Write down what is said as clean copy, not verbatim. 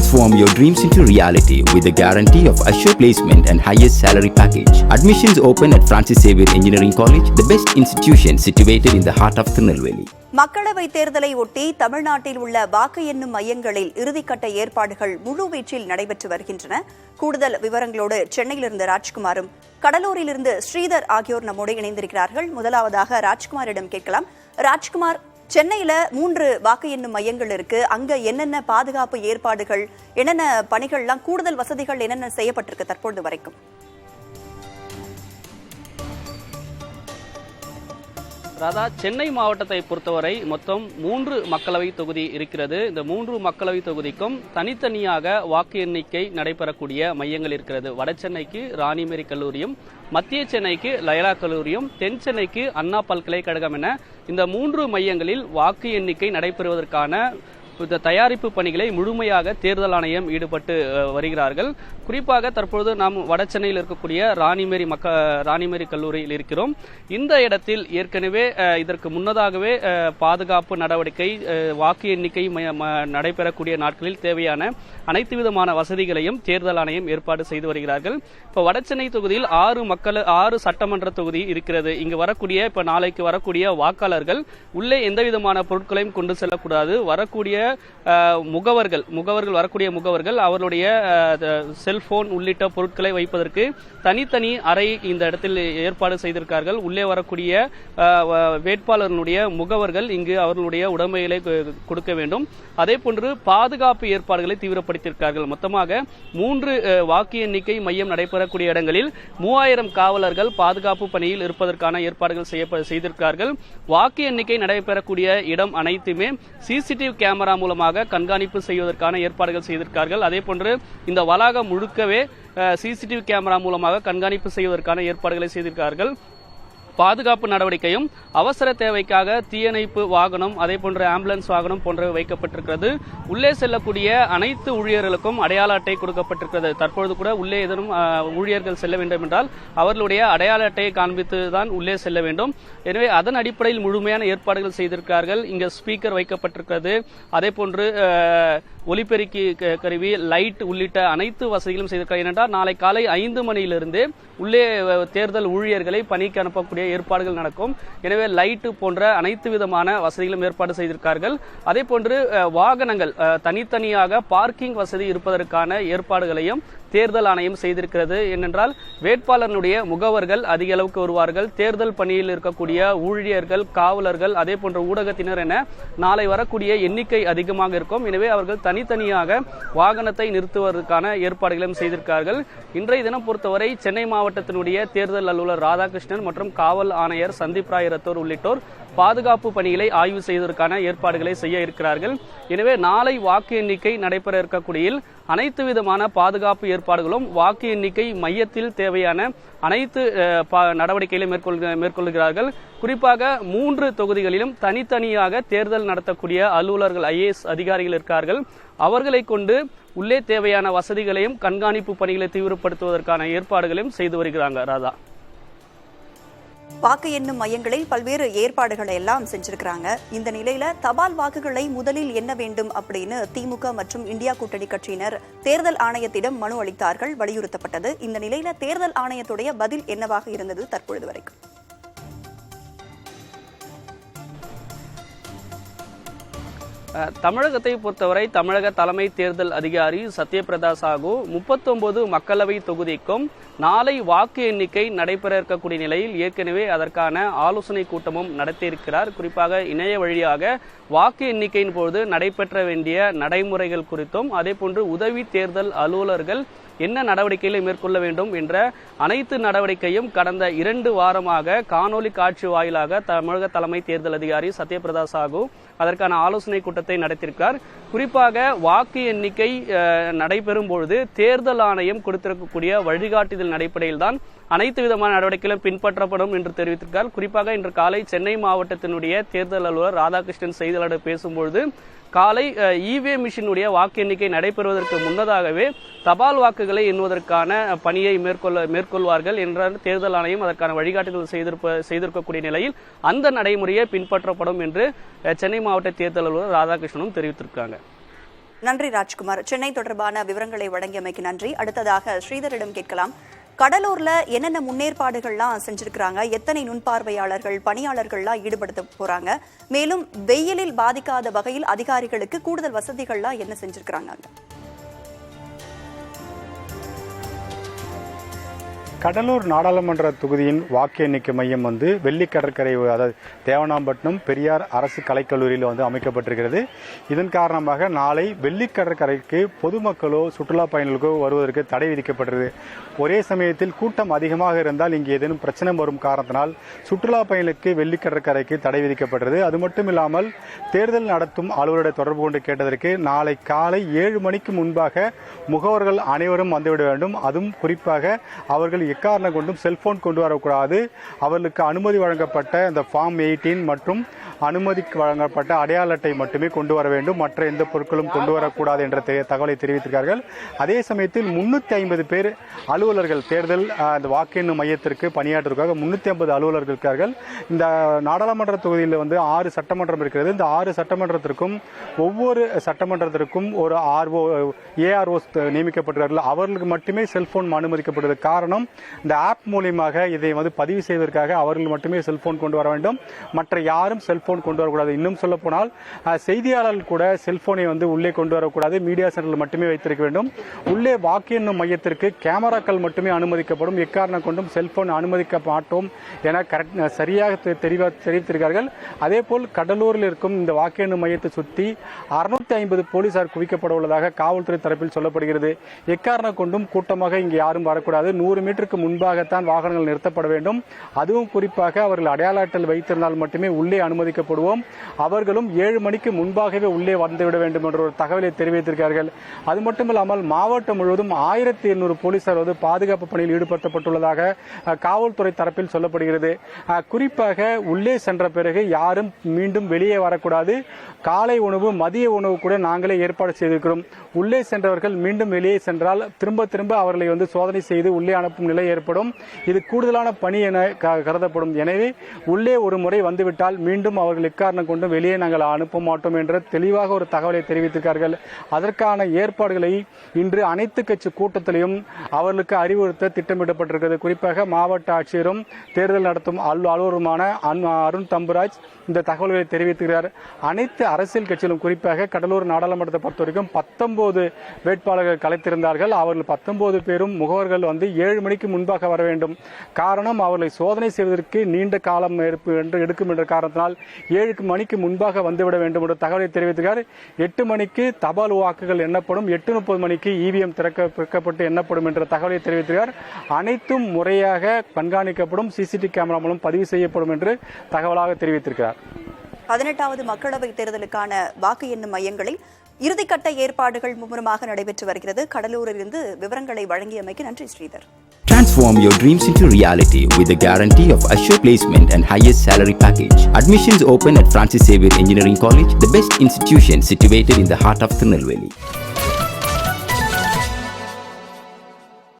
Transform your dreams into reality with the guarantee of assured placement and highest salary package. Admissions open at Francis Xavier Engineering College, the best institution situated in the heart of Tirunelveli. மக்களவை தேர்தலை ஒட்டி தமிழ்நாட்டில் உள்ள வாக்கு எண்ணும் மையங்களில் இறுதிக்கட்ட ஏற்பாடுகள் முழுவீச்சில் நடைபெற்று வருகின்றன. கூடுதல் விவரங்களோடு சென்னையிலிருந்து ராஜ்குமாரும் கடலூரிலிருந்து ஸ்ரீதர் ஆகியோர் நம்மோடு இணைந்திருக்கிறார்கள். முதலாவதாக ராஜ்குமாரிடம் கேட்கலாம். ராஜ்குமார், சென்னையில 3 வாக்கு எண்ணும் மையங்கள் இருக்கு. அங்க என்னென்ன பாதுகாப்பு ஏற்பாடுகள், என்னென்ன பணிகள்லாம், கூடுதல் வசதிகள் என்னென்ன செய்யப்பட்டிருக்கு தற்போது வரைக்கும்? ராதா, சென்னை மாவட்டத்தை பொறுத்தவரை மொத்தம் 3 மக்களவை தொகுதி இருக்கிறது. இந்த 3 மக்களவை தொகுதிக்கும் தனித்தனியாக வாக்கு எண்ணிக்கை நடைபெறக்கூடிய மையங்கள் இருக்கிறது. வட சென்னைக்கு ராணிமேரி கல்லூரியும், மத்திய சென்னைக்கு லயலா கல்லூரியும், தென் சென்னைக்கு அண்ணா பல்கலைக்கழகம் என இந்த 3 மையங்களில் வாக்கு எண்ணிக்கை நடைபெறுவதற்கான இந்த தயாரிப்பு பணிகளை முழுமையாக தேர்தல் ஆணையம் ஈடுபட்டு வருகிறார்கள். குறிப்பாக தற்பொழுது நாம் வட சென்னையில் இருக்கக்கூடிய ராணிமேரி கல்லூரியில் இருக்கிறோம். இந்த இடத்தில் ஏற்கனவே இதற்கு முன்னதாகவே பாதுகாப்பு நடவடிக்கை, வாக்கு எண்ணிக்கை நடைபெறக்கூடிய நாட்களில் தேவையான அனைத்து விதமான வசதிகளையும் தேர்தல் ஆணையம் ஏற்பாடு செய்து வருகிறார்கள். இப்போ வட சென்னை தொகுதியில் 6 சட்டமன்ற தொகுதி இருக்கிறது. இங்கு வரக்கூடிய நாளைக்கு வரக்கூடிய வாக்காளர்கள் உள்ளே எந்த விதமான பொருட்களையும் கொண்டு செல்லக்கூடாது. வரக்கூடிய வரக்கூடிய முகவர்கள் அவர்களுடைய செல்போன் உள்ளிட்ட பொருட்களை வைப்பதற்கு தனித்தனி அறை இந்த இடத்தில் ஏற்பாடு செய்திருக்கார்கள். உள்ளே வரக்கூடிய வேட்பாளர்களுடைய முகவர்கள் இங்கு அவர்களுடைய உடைமைகளை கொடுக்க வேண்டும். அதே போன்று பாதுகாப்பு ஏற்பாடுகளை தீவிரப்படுத்தியிருக்கார்கள். மொத்தமாக 3 வாக்கு எண்ணிக்கை மையம் நடைபெறக்கூடிய இடங்களில் 3000 காவலர்கள் பாதுகாப்பு பணியில் இருப்பதற்கான ஏற்பாடுகள் செய்திருக்கிறார்கள். வாக்கு எண்ணிக்கை நடைபெறக்கூடிய இடம் அனைத்துமே சிசிடிவி கேமரா மூலமாக கண்காணிப்பு செய்வதற்கான ஏற்பாடுகள் செய்திருக்கிறார்கள். அதே போன்று இந்த வளாகம் முழுக்கவே சிசிடிவி கேமரா மூலமாக கண்காணிப்பு செய்வதற்கான ஏற்பாடுகளை செய்திருக்கிறார்கள். பாதுகாப்பு நடவடிக்கையும் அவசர தேவைக்காக தீயணைப்பு வாகனம், அதே போன்ற ஆம்புலன்ஸ் வாகனம் போன்றவை வைக்கப்பட்டிருக்கிறது. உள்ளே செல்லக்கூடிய அனைத்து ஊழியர்களுக்கும் அடையாள அட்டை கொடுக்கப்பட்டிருக்கிறது. தற்பொழுது கூட உள்ளே ஏதேனும் ஊழியர்கள் செல்ல வேண்டும் என்றால் அவர்களுடைய அடையாள அட்டையை காண்பித்து தான் உள்ளே செல்ல வேண்டும். எனவே அதன் அடிப்படையில் முழுமையான ஏற்பாடுகள் செய்திருக்கிறார்கள். இங்க ஸ்பீக்கர் வைக்கப்பட்டிருக்கிறது. அதே போன்று ஒலிபெருக்கி கருவி, லைட் உள்ளிட்ட அனைத்து வசதிகளும் செய்திருக்கிறார். ஏனென்றால் நாளை காலை 5 மணியிலிருந்து உள்ளே தேர்தல் ஊழியர்களை பணிக்கு அனுப்பக்கூடிய ஏற்பாடுகள் நடக்கும். எனவே லைட் போன்ற அனைத்து விதமான வசதிகளும் ஏற்பாடு செய்திருக்கிறார்கள். அதே போன்று வாகனங்கள் தனித்தனியாக பார்க்கிங் வசதி இருப்பதற்கான ஏற்பாடுகளையும் தேர்தல் ஆணையம் செய்திருக்கிறது. ஏனென்றால் வேட்பாளர்களுடைய முகவர்கள் அதிக அளவுக்கு வருவார்கள். தேர்தல் பணியில் இருக்கக்கூடிய ஊழியர்கள், காவலர்கள், அதே போன்ற ஊடகத்தினர் என நாளை வரக்கூடிய எண்ணிக்கை அதிகமாக இருக்கும். எனவே அவர்கள் தனித்தனியாக வாகனத்தை நிறுத்துவதற்கான ஏற்பாடுகளையும் செய்திருக்கிறார்கள். இன்றைய தினம் பொறுத்தவரை சென்னை மாவட்டத்தினுடைய தேர்தல் அலுவலர் ராதாகிருஷ்ணன் மற்றும் காவல் ஆணையர் சந்தீப் ராய் ரத்தோர் உள்ளிட்டோர் பாதுகாப்பு பணிகளை ஆய்வு செய்வதற்கான ஏற்பாடுகளை செய்ய இருக்கிறார்கள். எனவே நாளை வாக்கு எண்ணிக்கை நடைபெற இருக்கக்கூடிய அனைத்து விதமான பாதுகாப்பு ஏற்பாடுகளும் வாக்கு எண்ணிக்கை மையத்தில் தேவையான அனைத்து நடவடிக்கைகளை மேற்கொள்கிறார்கள். குறிப்பாக 3 தொகுதிகளிலும் தனித்தனியாக தேர்தல் நடத்தக்கூடிய அலுவலர்கள், IAS அதிகாரிகள் இருக்கிறார்கள். அவர்களை கொண்டு உள்ளே தேவையான வசதிகளையும் கண்காணிப்பு பணிகளை தீவிரப்படுத்துவதற்கான ஏற்பாடுகளையும் செய்து வருகிறாங்க. ராதா, வாக்கு எண்ணும் மையங்களில் பல்வேறு ஏற்பாடுகளை எல்லாம் செஞ்சிருக்கிறாங்க. இந்த நிலையில தபால் வாக்குகளை முதலில் எண்ண வேண்டும் அப்படின்னு திமுக மற்றும் இந்தியா கூட்டணி கட்சியினர் தேர்தல் ஆணையத்திடம் மனு அளித்தார்கள், வலியுறுத்தப்பட்டது. இந்த நிலையில தேர்தல் ஆணையத்துடைய பதில் என்னவாக இருந்தது தற்பொழுது வரைக்கும்? தமிழகத்தை பொறுத்தவரை தமிழக தலைமை தேர்தல் அதிகாரி சத்யபிரதா சாஹூ 39 மக்களவை தொகுதிக்கும் நாளை வாக்கு எண்ணிக்கை நடைபெற இருக்கக்கூடிய நிலையில் ஏற்கனவே அதற்கான ஆலோசனை கூட்டமும் நடத்தியிருக்கிறார். குறிப்பாக இணைய வழியாக வாக்கு எண்ணிக்கையின் போது நடைபெற்ற வேண்டிய நடைமுறைகள் குறித்தும், அதே போன்று உதவி தேர்தல் அலுவலர்கள் என்ன நடவடிக்கைகளை மேற்கொள்ள வேண்டும் என்ற அனைத்து நடவடிக்கையும் கடந்த 2 வாரமாக காணொலி காட்சி வாயிலாக தமிழக தலைமை தேர்தல் அதிகாரி சத்யபிரதா சாஹூ அதற்கான ஆலோசனை கூட்டத்தை நடத்தியிருக்கிறார். குறிப்பாக வாக்கு எண்ணிக்கை நடைபெறும் பொழுது தேர்தல் ஆணையம் கொடுத்திருக்கக்கூடிய வழிகாட்டுதல் அடிப்படையில் தான் அனைத்து விதமான நடவடிக்கைகளும் பின்பற்றப்படும் என்று தெரிவித்திருக்கிறார். குறிப்பாக இன்று காலை சென்னை மாவட்டத்தினுடைய தேர்தல் அலுவலர் ராதாகிருஷ்ணன் செய்தியாளர் பேசும்பொழுது காலை இவிஎம் மிஷினுடைய வாக்கு எண்ணிக்கை நடைபெறுவதற்கு முன்னதாகவே தபால் வாக்குகளை எண்ணுவதற்கான பணியை மேற்கொள்வார்கள் என்ற தேர்தல் ஆணையம் அதற்கான வழிகாட்டுதல் செய்திருக்கக்கூடிய நிலையில் அந்த நடைமுறையை பின்பற்றப்படும் என்று சென்னை மாவட்ட தேர்தல் அலுவலர் ராதாகிருஷ்ணனும் தெரிவித்திருக்காங்க. நன்றி ராஜ்குமார். சென்னை தொடர்பான விவரங்களை வழங்கியமைக்கு நன்றி. அடுத்ததாக ஸ்ரீதரிடம் கேட்கலாம். கடலூர்ல என்னென்ன முன்னேற்பாடுகள்லாம் செஞ்சிருக்கிறாங்க, எத்தனை நுண்பார்வையாளர்கள் பணியாளர்கள்லாம் ஈடுபடுத்த போறாங்க, மேலும் வெயிலில் பாதிக்காத வகையில் அதிகாரிகளுக்கு கூடுதல் வசதிகள்லாம் என்ன செஞ்சிருக்கிறாங்க? கடலூர் நாடாளுமன்ற தொகுதியின் வாக்கு எண்ணிக்கை மையம் வெள்ளி கடற்கரை, அதாவது தேவனாம்பட்டினம் பெரியார் அரசு கலைக்கல்லூரியில் அமைக்கப்பட்டிருக்கிறது. இதன் காரணமாக நாளை வெள்ளி கடற்கரைக்கு பொதுமக்களோ சுற்றுலா பயணிகளுக்கோ வருவதற்கு தடை விதிக்கப்பட்டது. ஒரே சமயத்தில் கூட்டம் அதிகமாக இருந்தால் இங்கே ஏதேனும் பிரச்சனை வரும் காரணத்தினால் சுற்றுலா பயணிகளுக்கு வெள்ளி கடற்கரைக்கு தடை விதிக்கப்பட்டது. அது மட்டும் இல்லாமல் தேர்தல் நடத்தும் அலுவலரை தொடர்பு கொண்டு கேட்டதற்கு நாளை காலை 7 மணிக்கு முன்பாக முகவர்கள் அனைவரும் வந்துவிட வேண்டும். அதுவும் குறிப்பாக அவர்கள் எக்காரணம் கொண்டும் செல்போன் கொண்டு வரக்கூடாது. அவர்களுக்கு அனுமதி வழங்கப்பட்ட இந்த ஃபார்ம் 18 மற்றும் அனுமதி வழங்கப்பட்ட அடையாள அட்டை மட்டுமே கொண்டு வர வேண்டும். மற்ற எந்த பொருட்களும் கொண்டு வரக்கூடாது என்ற தகவலை தெரிவித்திருக்கிறார்கள். அதே சமயத்தில் 350 பேர் அலுவலர்கள் தேர்தல் அந்த வாக்கு எண்ணும் மையத்திற்கு பணியாற்றுவதற்காக 350 அலுவலர்கள் இருக்கிறார்கள். இந்த நாடாளுமன்ற தொகுதியில் 6 சட்டமன்றம் இருக்கிறது. இந்த 6 சட்டமன்றத்திற்கும் ஒவ்வொரு சட்டமன்றத்திற்கும் ஒரு ஏஆர்ஓ நியமிக்கப்பட்டிருக்கிறார்கள். அவர்களுக்கு மட்டுமே செல்போன் அனுமதிக்கப்படுவது. காரணம், இந்த ஆப் மூலியமாக இதை பதிவு செய்வதற்காக அவர்கள் மட்டுமே செல்போன் கொண்டு வர வேண்டும். மற்ற யாரும் செல்போன் கொண்டு வரக்கூடாது. இன்னும் சொல்ல போனால் செய்தியாளர்கள் கூட செல்போனை உள்ளே கொண்டு வரக்கூடாது. மீடியா சென்டரில் மட்டுமே வைத்திருக்க வேண்டும். உள்ளே வாக்கு எண்ணும் மையத்திற்கு கேமராக்கள் மட்டுமே அனுமதிக்கப்படும். எக்காரணம் கொண்டும் செல்போன் அனுமதிக்க மாட்டோம் என சரியாக தெரிவித்திருக்கிறார்கள். அதேபோல் கடலூரில் இருக்கும் இந்த வாக்கு எண்ணும் மையத்தை சுற்றி 650 போலீசார் குவிக்கப்பட உள்ளதாக காவல்துறை தரப்பில் சொல்லப்படுகிறது. எக்காரணம் கொண்டும் கூட்டமாக இங்கு யாரும் வரக்கூடாது. 100 மீட்டருக்கு முன்பாகத்தான் வாகனங்கள் நிறுத்தப்பட வேண்டும். அதுவும் குறிப்பாக அவர்கள் அடையாள அட்டை வைத்திருந்தால் மட்டுமே உள்ளே அனுமதிக்கப்படுவோம். அவர்களும் 7 மணிக்கு முன்பாகவே உள்ளே வந்துவிட வேண்டும் என்ற ஒரு தகவலை தெரிவித்திருக்கிறார்கள். அது மட்டுமில்லாமல் மாவட்டம் முழுவதும் 1800 போலீசார் பாதுகாப்பு பணியில் ஈடுபடுத்தப்பட்டுள்ளதாக காவல்துறை தரப்பில் சொல்லப்படுகிறது. குறிப்பாக உள்ளே சென்ற பிறகு யாரும் மீண்டும் வெளியே வரக்கூடாது. காலை உணவு மதிய உணவு கூட நாங்களே ஏற்பாடு செய்திருக்கிறோம். உள்ளே சென்றவர்கள் மீண்டும் வெளியே சென்றால் திரும்ப அவர்களை சோதனை செய்து உள்ளே அனுப்பும் நிலை ஏற்படும். இது கூடுதலான பணி என கருதப்படும். எனவே உள்ளே ஒரு முறை வந்துவிட்டால் மீண்டும் அவர்கள் எக்காரணம் கொண்டு வெளியே நாங்கள் அனுப்ப மாட்டோம் என்ற தெளிவாக ஒரு தகவலை தெரிவித்திருக்கிறார்கள். அதற்கான ஏற்பாடுகளை இன்று அனைத்து கட்சி கூட்டத்திலையும் அவர்களுக்கு அறிவுறுத்த திட்டமிடப்பட்டிருக்கிறது. குறிப்பாக மாவட்ட ஆட்சியரும் தேர்தல் நடத்தும் அலுவலருமான அருண் தம்புராஜ் இந்த தகவல்களை தெரிவித்திருக்கிறார். அனைத்து அரசியல் கட்சிகளும் குறிப்பாக கடலூர் நாடாளுமன்றத்தை பொறுத்தவரைக்கும் 19 வேட்பாளர்கள் கலைத்திருந்தார்கள். அவர்கள் 19 பேரும் முகவர்கள் 7 மணிக்கு முன்பாக வர வேண்டும். காரணம், அவர்களை சோதனை செய்வதற்கு நீண்ட காலம் எடுக்கும் என்ற காரணத்தினால் 7 மணிக்கு முன்பாக வந்துவிட வேண்டும் என்ற தகவலை தெரிவித்திருக்கிறார். 8 மணிக்கு தபால் வாக்குகள் எண்ணப்படும். 8:30 மணிக்கு இவிஎம் திறக்கப்பட்டு எண்ணப்படும் என்ற தகவலை தெரிவித்திருக்கிறார். அனைத்தும் முறையாக கண்காணிக்கப்படும். சிசிடிவி கேமரா மூலம் பதிவு செய்யப்படும் என்று தகவலாக தெரிவித்திருக்கிறார். 18வது மக்களவைத் தேர்தலுக்கான வாக்கு எண்ணும் மையங்களில் இறுதிக்கட்ட ஏற்பாடுகள் மும்முரமாக நடைபெற்று வருகிறது. கடலூரிலிருந்து விவரங்களை வழங்கியமைக்கு நன்றி Sridhar. Transform your dreams into reality with the guarantee of assured placement and highest salary package. Admissions open at Francis Xavier Engineering College, the best institution situated in the heart of Tirunelveli.